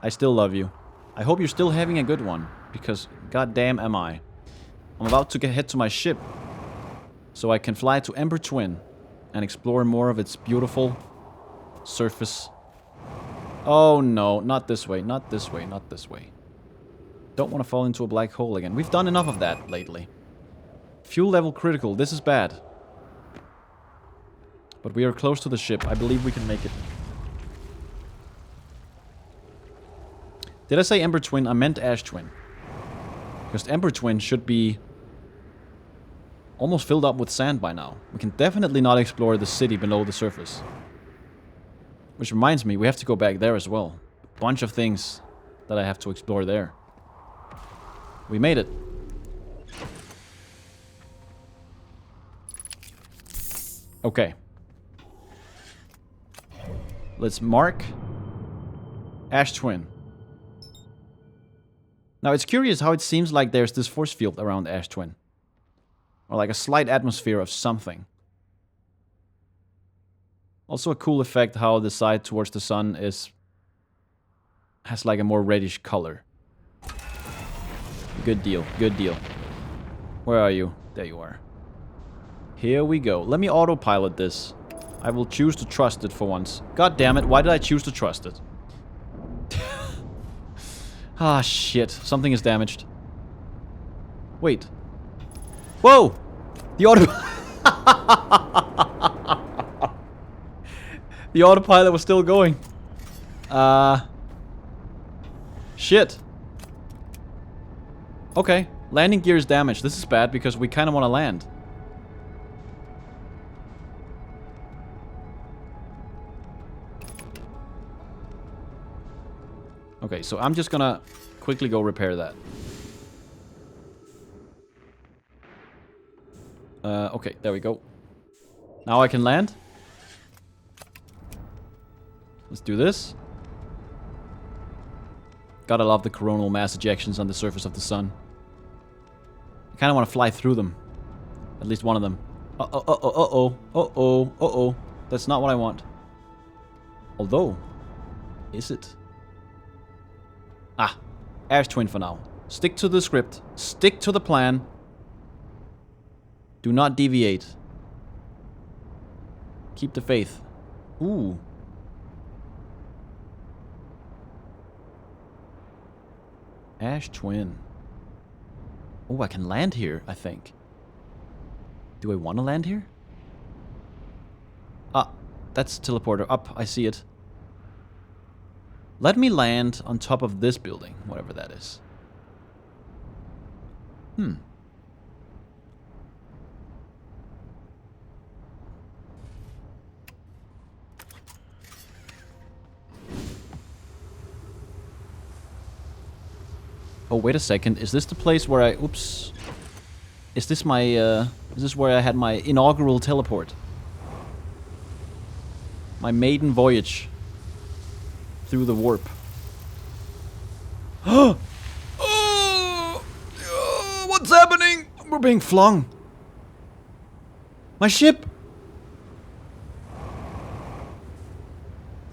I still love you. I hope you're still having a good one, because goddamn am I. I'm about to head to my ship, so I can fly to Ember Twin and explore more of its beautiful surface. Oh no, not this way, not this way, not this way. Don't want to fall into a black hole again. We've done enough of that lately. Fuel level critical, this is bad. But we are close to the ship. I believe we can make it. Did I say Ember Twin? I meant Ash Twin. Because Ember Twin should be almost filled up with sand by now. We can definitely not explore the city below the surface. Which reminds me, we have to go back there as well. A bunch of things that I have to explore there. We made it. Okay. Let's mark Ash Twin. Now it's curious how it seems like there's this force field around Ash Twin. Or like a slight atmosphere of something. Also a cool effect how the side towards the sun has like a more reddish color. Good deal, good deal. Where are you? There you are. Here we go. Let me autopilot this. I will choose to trust it for once. God damn it, why did I choose to trust it? Ah, shit. Something is damaged. Wait. Whoa! The auto... The autopilot was still going. Shit. Okay. Landing gear is damaged. This is bad because we kind of want to land. Okay, so I'm just gonna quickly go repair that. Okay, there we go. Now I can land. Let's do this. Gotta love the coronal mass ejections on the surface of the sun. I kinda wanna fly through them. At least one of them. Uh-oh. That's not what I want. Although, is it? Ah, Ash Twin for now. Stick to the script. Stick to the plan. Do not deviate. Keep the faith. Ooh. Ash Twin. Oh, I can land here, I think. Do I want to land here? Ah, that's teleporter up. I see it. Let me land on top of this building, whatever that is. Oh, wait a second. Is this the place where I... Oops. Is this my... Is this where I had my inaugural teleport? My maiden voyage. Through the warp. Oh! What's happening? We're being flung. My ship!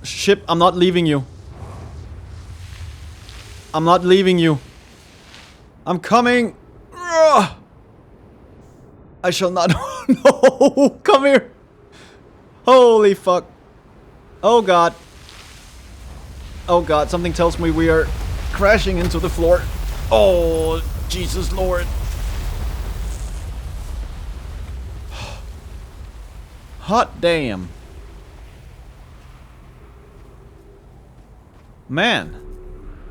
Ship, I'm not leaving you. I'm not leaving you. I'm coming. Ugh. I shall not. No, come here. Holy fuck. Oh god. Oh god, something tells me we are crashing into the floor. Oh, Jesus Lord. Hot damn. Man.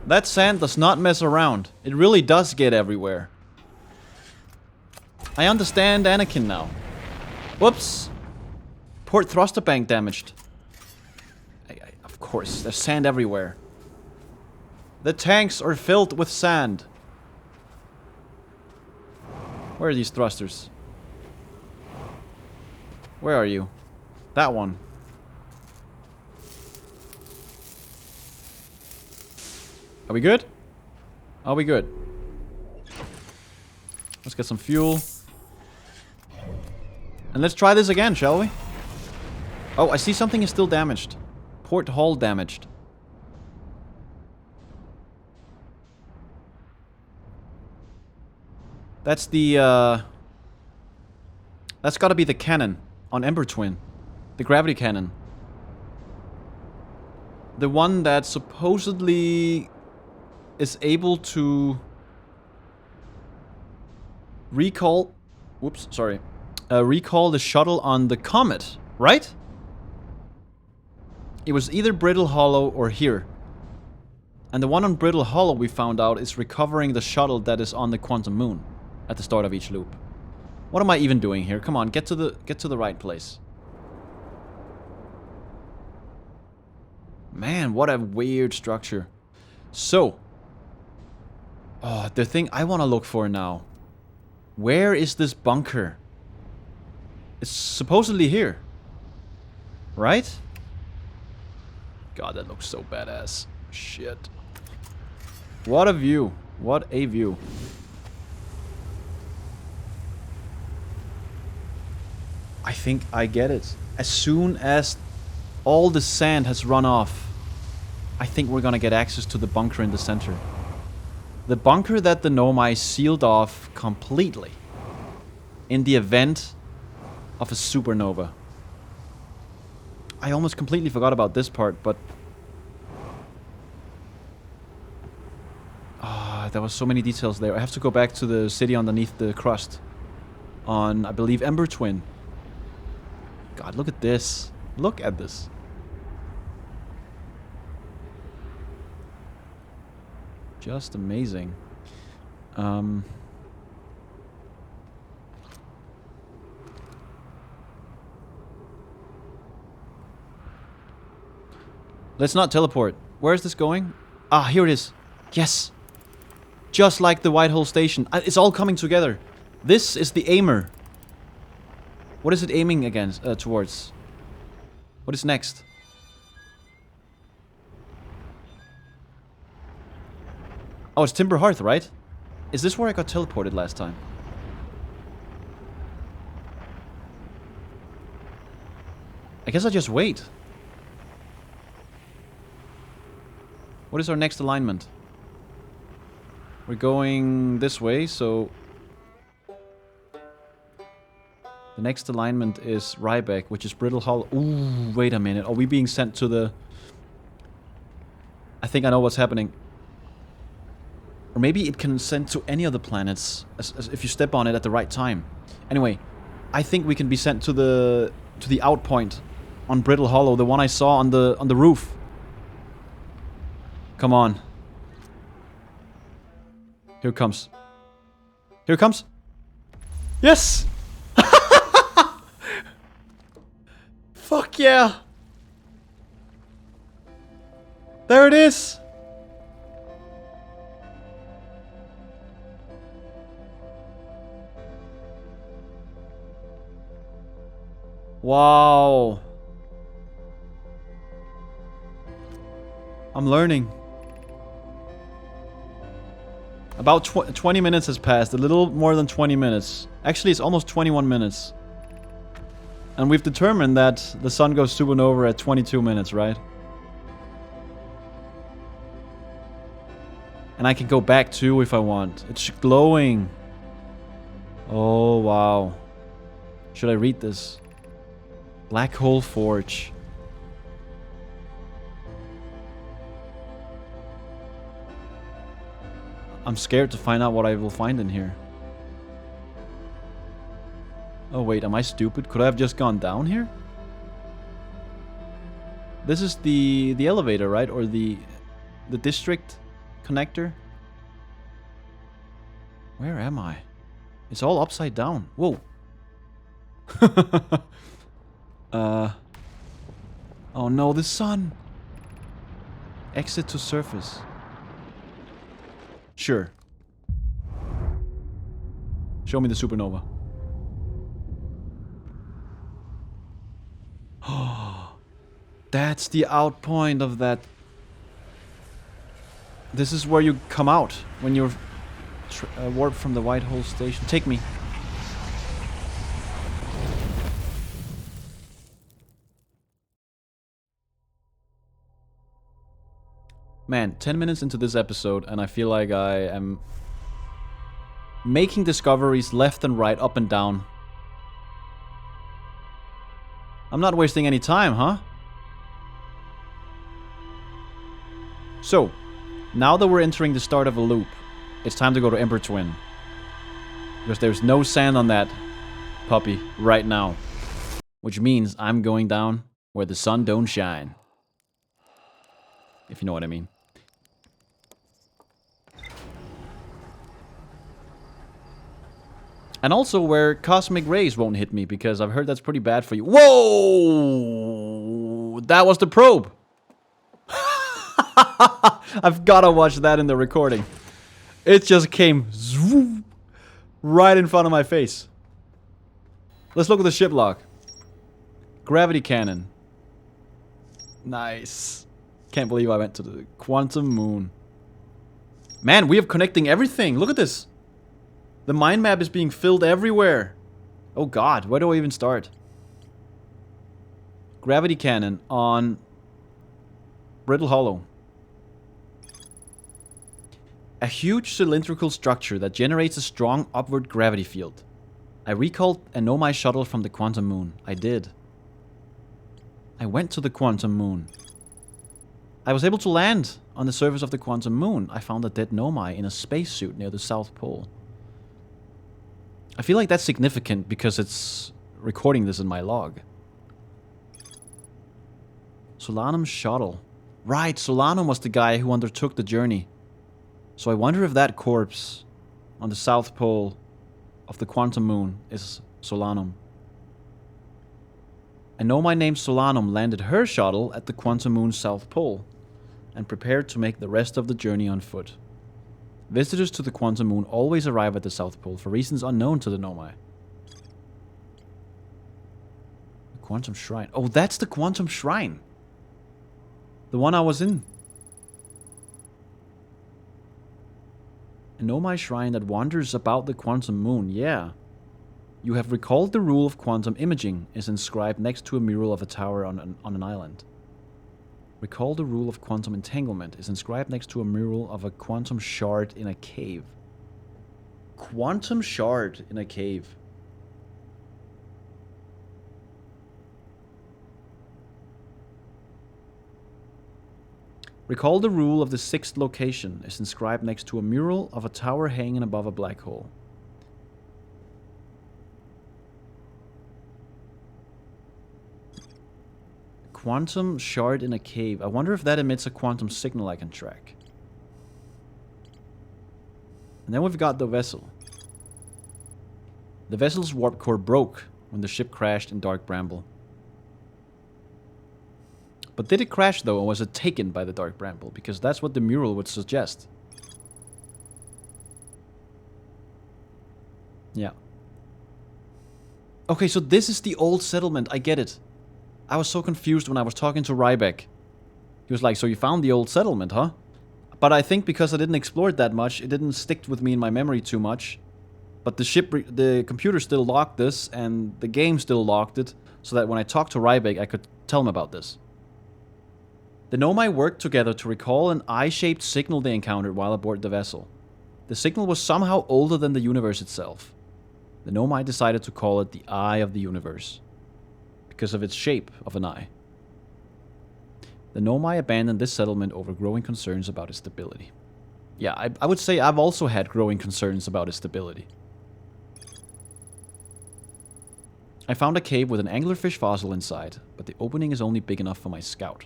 That sand does not mess around. It really does get everywhere. I understand Anakin now. Whoops. Port thruster bank damaged. Of course, there's sand everywhere. The tanks are filled with sand. Where are these thrusters? Where are you? That one. Are we good? Are we good? Let's get some fuel. And let's try this again, shall we? Oh, I see something is still damaged. Port hull damaged. That's the, that's gotta be the cannon on Ember Twin. The gravity cannon. The one that supposedly is able to recall... Whoops, sorry. Recall the shuttle on the comet, right? It was either Brittle Hollow or here. And the one on Brittle Hollow, we found out, is recovering the shuttle that is on the Quantum Moon at the start of each loop. What am I even doing here? Come on, get to the right place. Man, what a weird structure. So, the thing I want to look for now. Where is this bunker? It's supposedly here. Right? God, that looks so badass. Shit. What a view. What a view. I think I get it. As soon as all the sand has run off, I think we're gonna get access to the bunker in the center. The bunker that the Nomai sealed off completely in the event of a supernova. I almost completely forgot about this part, but... there was so many details there. I have to go back to the city underneath the crust. On, I believe, Ember Twin. God, look at this. Look at this. Just amazing. Let's not teleport. Where is this going? Ah, here it is. Yes. Just like the White Hole Station. It's all coming together. This is the aimer. What is it aiming against, towards? What is next? Oh, it's Timber Hearth, right? Is this where I got teleported last time? I guess I'll just wait. What is our next alignment? We're going this way, so... The next alignment is Ryback, which is Brittle Hollow. Ooh, wait a minute. Are we being sent to the... I think I know what's happening. Or maybe it can send to any of the planets as if you step on it at the right time. Anyway, I think we can be sent to the outpoint on Brittle Hollow, the one I saw on the roof. Come on. Here it comes. Here it comes. Yes! Fuck yeah! There it is! Wow. I'm learning. About 20 minutes has passed. A little more than 20 minutes. Actually, it's almost 21 minutes. And we've determined that the sun goes supernova at 22 minutes, right? And I can go back too if I want. It's glowing. Oh, wow. Should I read this? Black Hole Forge. I'm scared to find out what I will find in here. Oh wait, am I stupid? Could I have just gone down here? This is the elevator, right? Or the district connector? Where am I? It's all upside down. Whoa. Oh no, the sun. Exit to surface. Sure. Show me the supernova. Oh, that's the outpoint of that. This is where you come out when you're warped from the White Hole Station. Take me. Man, 10 minutes into this episode and I feel like I am Making discoveries left and right, up and down. I'm not wasting any time, huh? So, now that we're entering the start of a loop, it's time to go to Emperor Twin. Because there's no sand on that puppy right now. Which means I'm going down where the sun don't shine. If you know what I mean. And also where cosmic rays won't hit me, because I've heard that's pretty bad for you. Whoa! That was the probe! I've gotta watch that in the recording. It just came zoom, right in front of my face. Let's look at the ship log. Gravity cannon. Nice. Can't believe I went to the quantum moon. Man, we are connecting everything. Look at this. The mind map is being filled everywhere. Oh god, where do I even start? Gravity cannon on Brittle Hollow. A huge cylindrical structure that generates a strong upward gravity field. I recalled a Nomai shuttle from the quantum moon. I did. I went to the quantum moon. I was able to land on the surface of the quantum moon. I found a dead Nomai in a spacesuit near the South Pole. I feel like that's significant because it's recording this in my log. Solanum shuttle. Right, Solanum was the guy who undertook the journey. So I wonder if that corpse on the South Pole of the quantum moon is Solanum. A Nomai named Solanum landed her shuttle at the quantum moon's South Pole and prepared to make the rest of the journey on foot. Visitors to the quantum moon always arrive at the South Pole for reasons unknown to the Nomai. The quantum shrine. Oh, that's the quantum shrine. The one I was in. A Nomai shrine that wanders about the quantum moon, yeah. You have recalled the rule of quantum imaging is inscribed next to a mural of a tower on an island. Recall the rule of quantum entanglement is inscribed next to a mural of a quantum shard in a cave. Quantum shard in a cave. Recall the rule of the sixth location is inscribed next to a mural of a tower hanging above a black hole. Quantum shard in a cave. I wonder if that emits a quantum signal I can track. And then we've got the vessel. The vessel's warp core broke when the ship crashed in Dark Bramble. But did it crash though, or was it taken by the Dark Bramble? Because that's what the mural would suggest. Yeah. Okay, so this is the old settlement. I get it. I was so confused when I was talking to Ryback. He was like, so you found the old settlement, huh? But I think because I didn't explore it that much, it didn't stick with me in my memory too much. But the computer still logged this, and the game still logged it, so that when I talked to Ryback, I could tell him about this. The Nomai worked together to recall an eye-shaped signal they encountered while aboard the vessel. The signal was somehow older than the universe itself. The Nomai decided to call it the Eye of the Universe, because of its shape of an eye. The Nomai abandoned this settlement over growing concerns about its stability. Yeah, I would say I've also had growing concerns about its stability. I found a cave with an anglerfish fossil inside, but the opening is only big enough for my scout.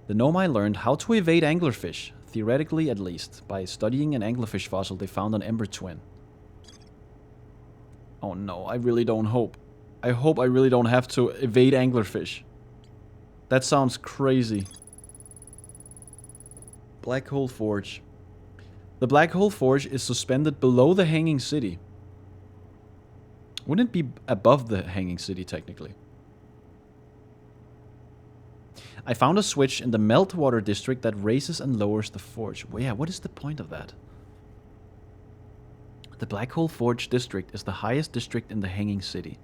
The Nomai learned how to evade anglerfish, theoretically at least, by studying an anglerfish fossil they found on Ember Twin. Oh no, I really don't hope. I hope I really don't have to evade anglerfish. That sounds crazy. Black Hole Forge. The Black Hole Forge is suspended below the Hanging City. Wouldn't it be above the Hanging City, technically? I found a switch in the Meltwater district that raises and lowers the forge. Well, yeah, what is the point of that? The Black Hole Forge district is the highest district in the Hanging City.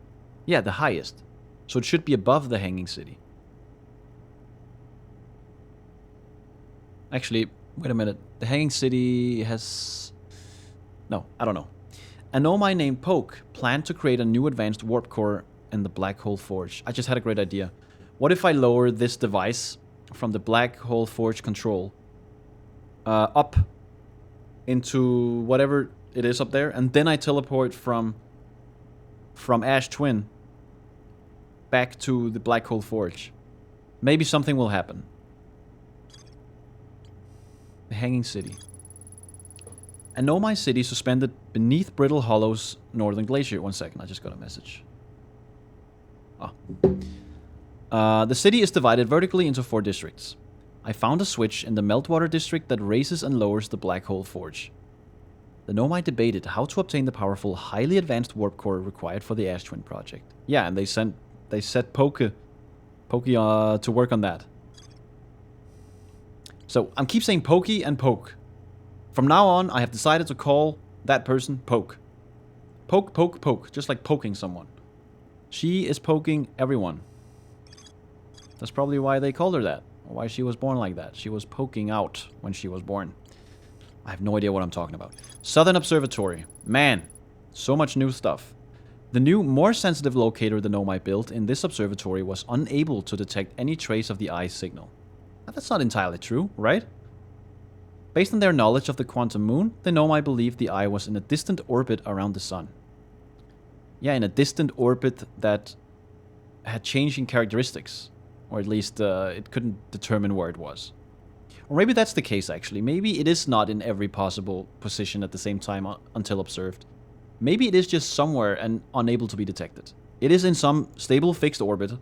Yeah, the highest. So it should be above the Hanging City. Actually, wait a minute. The Hanging City has... No, I don't know. A nomai named Poke planned to create a new advanced warp core in the Black Hole Forge. I just had a great idea. What if I lower this device from the Black Hole Forge control up into whatever it is up there, and then I teleport from Ash Twin back to the Black Hole Forge. Maybe something will happen. The Hanging City. A nomai city suspended beneath Brittle Hollow's northern glacier. 1 second, I just got a message. The city is divided vertically into 4 districts. I found a switch in the Meltwater district that raises and lowers the Black Hole Forge. The nomai debated how to obtain the powerful, highly advanced warp core required for the Ash Twin project. Yeah, and they set Pokey to work on that. So I'm keep saying Pokey and Poke. From now on, I have decided to call that person Poke. Poke, poke, poke, just like poking someone. She is poking everyone. That's probably why they called her that, or why she was born like that. She was poking out when she was born. I have no idea what I'm talking about. Southern Observatory. Man, so much new stuff. The new, more sensitive locator the nomai built in this observatory was unable to detect any trace of the eye's signal. Now, that's not entirely true, right? Based on their knowledge of the quantum moon, the nomai believed the eye was in a distant orbit around the sun. Yeah, in a distant orbit that had changing characteristics. Or at least it couldn't determine where it was. Or maybe that's the case, actually. Maybe it is not in every possible position at the same time until observed. Maybe it is just somewhere and unable to be detected. It is in some stable fixed orbit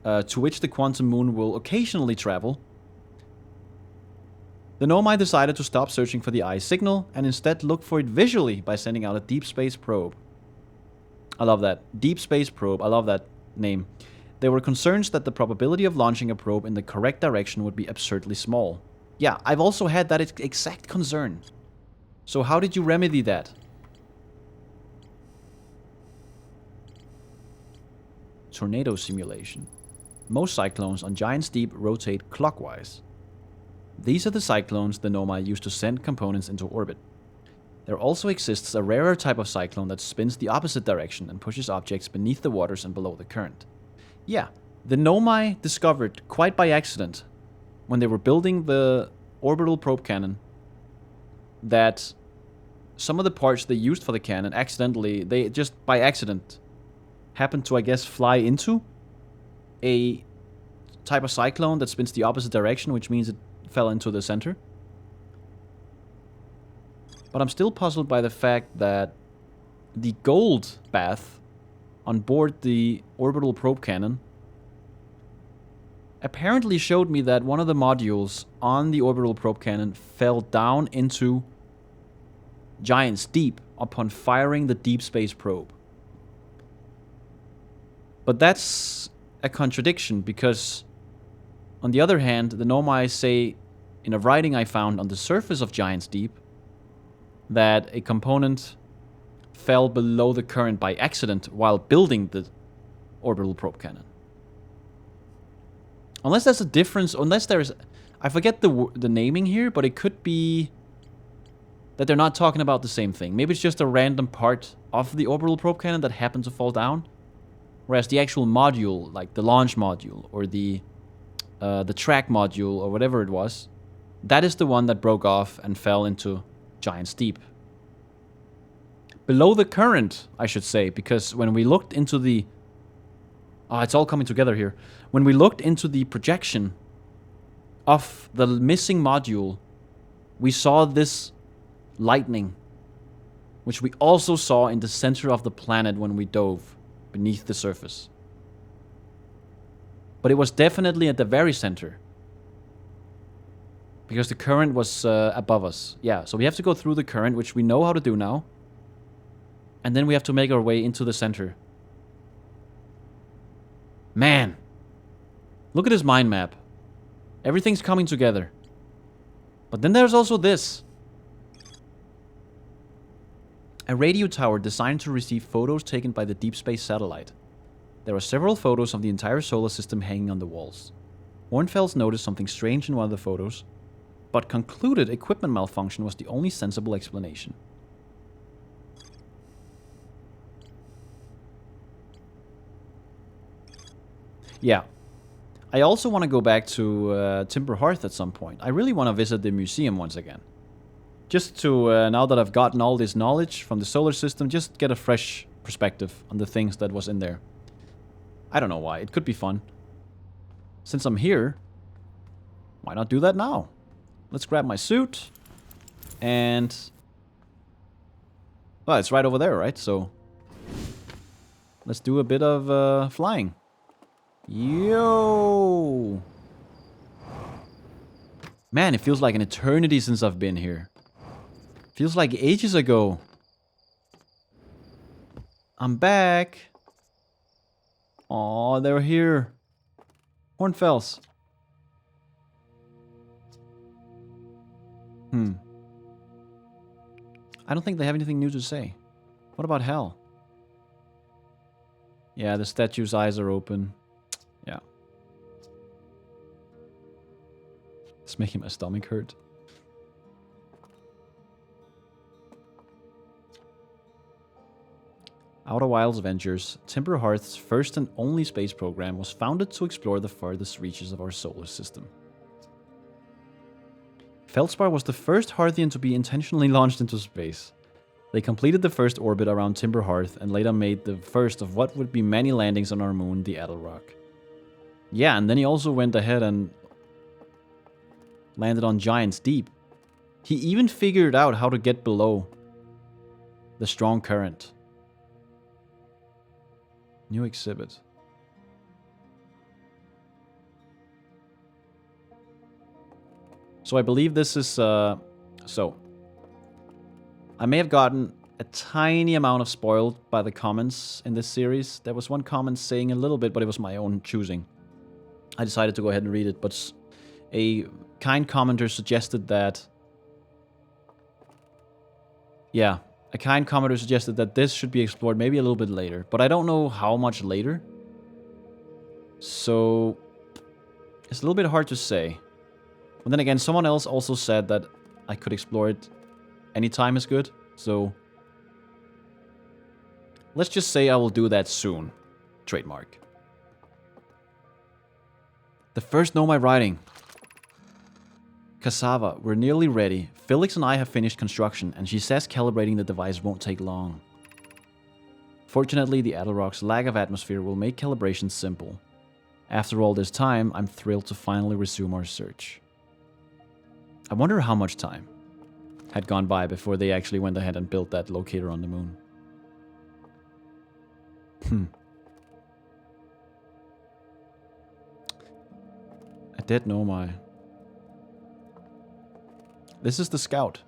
to which the quantum moon will occasionally travel. The nomai decided to stop searching for the eye's signal and instead look for it visually by sending out a deep space probe. I love that. Deep space probe. I love that name. There were concerns that the probability of launching a probe in the correct direction would be absurdly small. Yeah, I've also had that exact concern. So how did you remedy that? Tornado simulation. Most cyclones on Giant's Deep rotate clockwise. These are the cyclones the nomai use to send components into orbit. There also exists a rarer type of cyclone that spins the opposite direction and pushes objects beneath the waters and below the current. Yeah, the nomai discovered, quite by accident, when they were building the orbital probe cannon, that some of the parts they used for the cannon accidentally, they just by accident happened to, I guess, fly into a type of cyclone that spins the opposite direction, which means it fell into the center. But I'm still puzzled by the fact that the gold bath on board the orbital probe cannon apparently showed me that one of the modules on the orbital probe cannon fell down into Giant's Deep upon firing the deep space probe. But that's a contradiction, because on the other hand, the nomai say in a writing I found on the surface of Giant's Deep that a component fell below the current by accident while building the orbital probe cannon. Unless there's a difference, unless there's... I forget the naming here, but it could be that they're not talking about the same thing. Maybe it's just a random part of the orbital probe cannon that happened to fall down. Whereas the actual module, like the launch module, or the track module, or whatever it was, that is the one that broke off and fell into Giant's Deep. Below the current, I should say, because when we looked into the... Oh, it's all coming together here. When we looked into the projection of the missing module, we saw this lightning, which we also saw in the center of the planet when we dove beneath the surface. But it was definitely at the very center, because the current was above us. Yeah, so we have to go through the current, which we know how to do now. And then we have to make our way into the center. Man. Look at this mind map. Everything's coming together. But then there's also this. A radio tower designed to receive photos taken by the deep space satellite. There are several photos of the entire solar system hanging on the walls. Ornfels noticed something strange in one of the photos, but concluded equipment malfunction was the only sensible explanation. Yeah. I also want to go back to Timber Hearth at some point. I really want to visit the museum once again. Just to, now that I've gotten all this knowledge from the solar system, just get a fresh perspective on the things that was in there. I don't know why. It could be fun. Since I'm here, why not do that now? Let's grab my suit. And... well, it's right over there, right? So... let's do a bit of flying. Yo! Man, it feels like an eternity since I've been here. Feels like ages ago. I'm back. Aw, they're here. Hornfells. I don't think they have anything new to say. What about hell? Yeah, the statue's eyes are open. Yeah. It's making my stomach hurt. Outer Wilds Ventures, Timber Hearth's first and only space program, was founded to explore the farthest reaches of our solar system. Feldspar was the first Hearthian to be intentionally launched into space. They completed the first orbit around Timber Hearth and later made the first of what would be many landings on our moon, the Adelrock. Yeah, and then he also went ahead and landed on Giant's Deep. He even figured out how to get below the strong current. New exhibit. So I believe this is, so. I may have gotten a tiny amount of spoiled by the comments in this series. There was one comment saying a little bit, but it was my own choosing. I decided to go ahead and read it, but a kind commenter suggested that... yeah, a kind commenter suggested that this should be explored maybe a little bit later, but I don't know how much later. So it's a little bit hard to say. But then again, someone else also said that I could explore it anytime is good, so let's just say I will do that soon. Trademark. The first Know My Writing. Cassava, we're nearly ready. Felix and I have finished construction, and she says calibrating the device won't take long. Fortunately, the Adelrock's lack of atmosphere will make calibration simple. After all this time, I'm thrilled to finally resume our search. I wonder how much time had gone by before they actually went ahead and built that locator on the moon. A dead Nomai. This is the scout.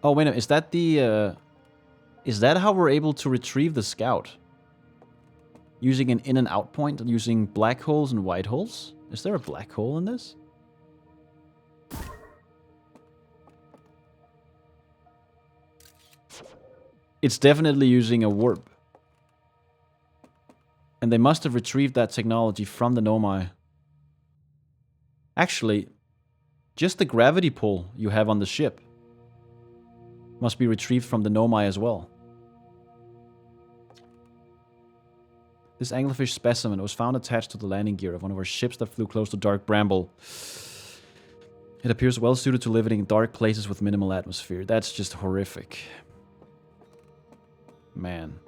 Oh, wait a minute. Is that the, is that how we're able to retrieve the scout? Using an in and out point, using black holes and white holes? Is there a black hole in this? It's definitely using a warp. And they must have retrieved that technology from the Nomai. Actually, just the gravity pull you have on the ship must be retrieved from the Nomai as well. This anglerfish specimen was found attached to the landing gear of one of our ships that flew close to Dark Bramble. It appears well suited to living in dark places with minimal atmosphere. That's just horrific. Man.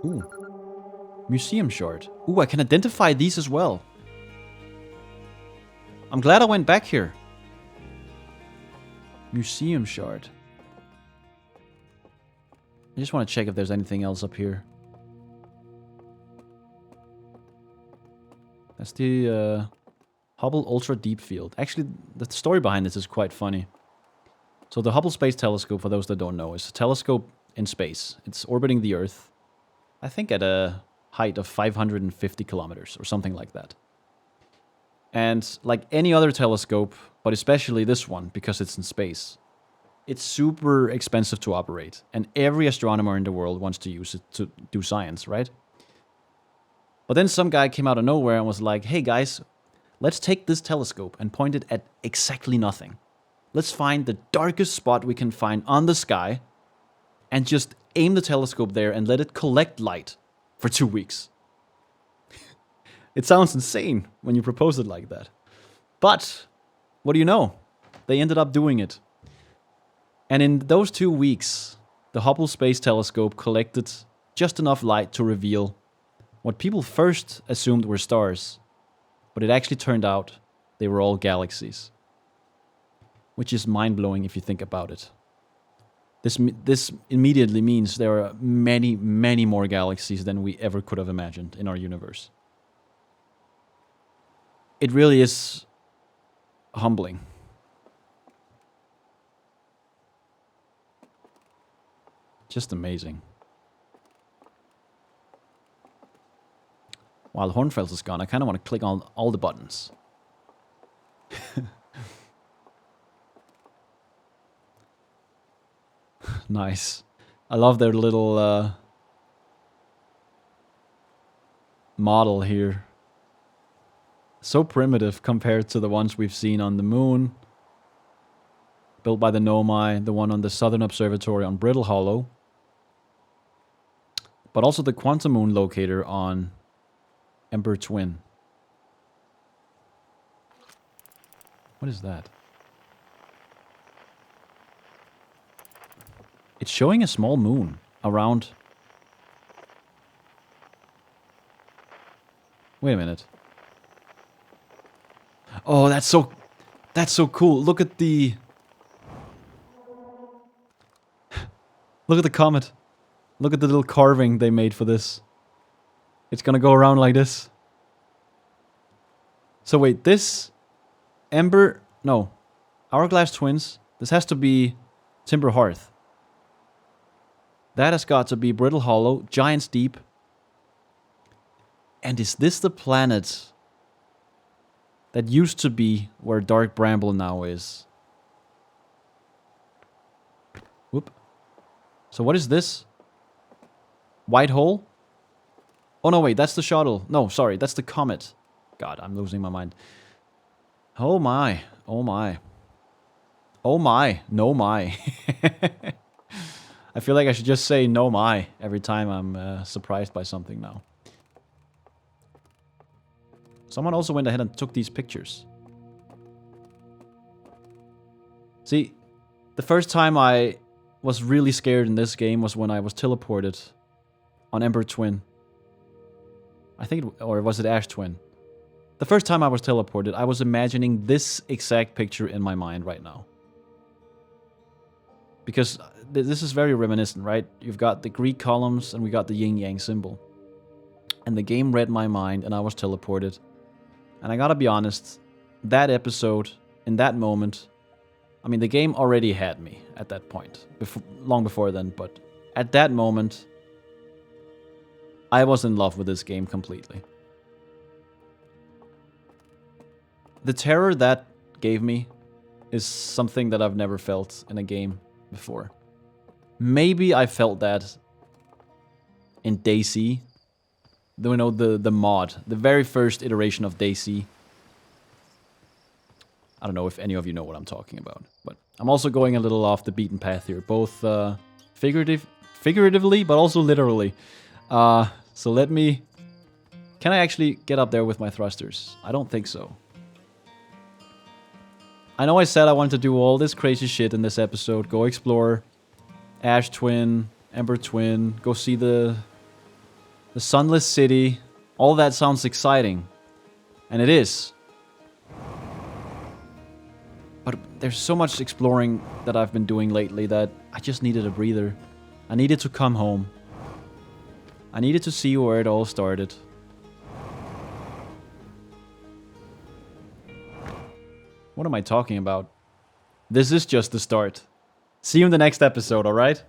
Ooh. Museum shard. Ooh, I can identify these as well. I'm glad I went back here. Museum shard. I just want to check if there's anything else up here. That's the Hubble Ultra Deep Field. Actually, the story behind this is quite funny. So the Hubble Space Telescope, for those that don't know, is a telescope in space. It's orbiting the Earth, I think at a height of 550 kilometers or something like that. And like any other telescope, but especially this one, because it's in space, it's super expensive to operate. And every astronomer in the world wants to use it to do science, right? But then some guy came out of nowhere and was like, hey guys, let's take this telescope and point it at exactly nothing. Let's find the darkest spot we can find on the sky and just aim the telescope there and let it collect light for 2 weeks. It sounds insane when you propose it like that. But, what do you know? They ended up doing it. And in those 2 weeks, the Hubble Space Telescope collected just enough light to reveal what people first assumed were stars. But it actually turned out they were all galaxies. Which is mind-blowing if you think about it. This immediately means there are many, many more galaxies than we ever could have imagined in our universe. It really is humbling. Just amazing. While Hornfels is gone, I kind of want to click on all the buttons. Nice. I love their little model here. So primitive compared to the ones we've seen on the moon. Built by the Nomai, the one on the Southern Observatory on Brittle Hollow. But also the Quantum Moon locator on Ember Twin. What is that? It's showing a small moon around... Wait a minute. Oh, that's so cool. Look at the... Look at the comet. Look at the little carving they made for this. It's gonna go around like this. So wait, this... Ember... No. Hourglass Twins. This has to be Timber Hearth. That has got to be Brittle Hollow, Giant's Deep. And is this the planet that used to be where Dark Bramble now is? Whoop. So what is this? White hole? Oh no, wait, that's the shuttle. No, sorry, that's the comet. God, I'm losing my mind. Oh my, oh my. Oh my, no my. I feel like I should just say no my every time I'm surprised by something now. Someone also went ahead and took these pictures. See, the first time I was really scared in this game was when I was teleported on Ember Twin. I think, or was it Ash Twin? The first time I was teleported, I was imagining this exact picture in my mind right now. Because this is very reminiscent, right? You've got the Greek columns and we got the yin-yang symbol. And the game read my mind and I was teleported. And I gotta be honest, that episode, in that moment, I mean, the game already had me at that point, long before then, but at that moment, I was in love with this game completely. The terror that gave me is something that I've never felt in a game before. Maybe I felt that in DayZ. You know, the mod, the very first iteration of DayZ. I don't know if any of you know what I'm talking about, but I'm also going a little off the beaten path here, both figuratively, but also literally. So let me... Can I actually get up there with my thrusters? I don't think so. I know I said I wanted to do all this crazy shit in this episode. Go explore Ash Twin, Ember Twin, go see the Sunless City. All that sounds exciting. And it is. But there's so much exploring that I've been doing lately that I just needed a breather. I needed to come home. I needed to see where it all started. What am I talking about? This is just the start. See you in the next episode, alright?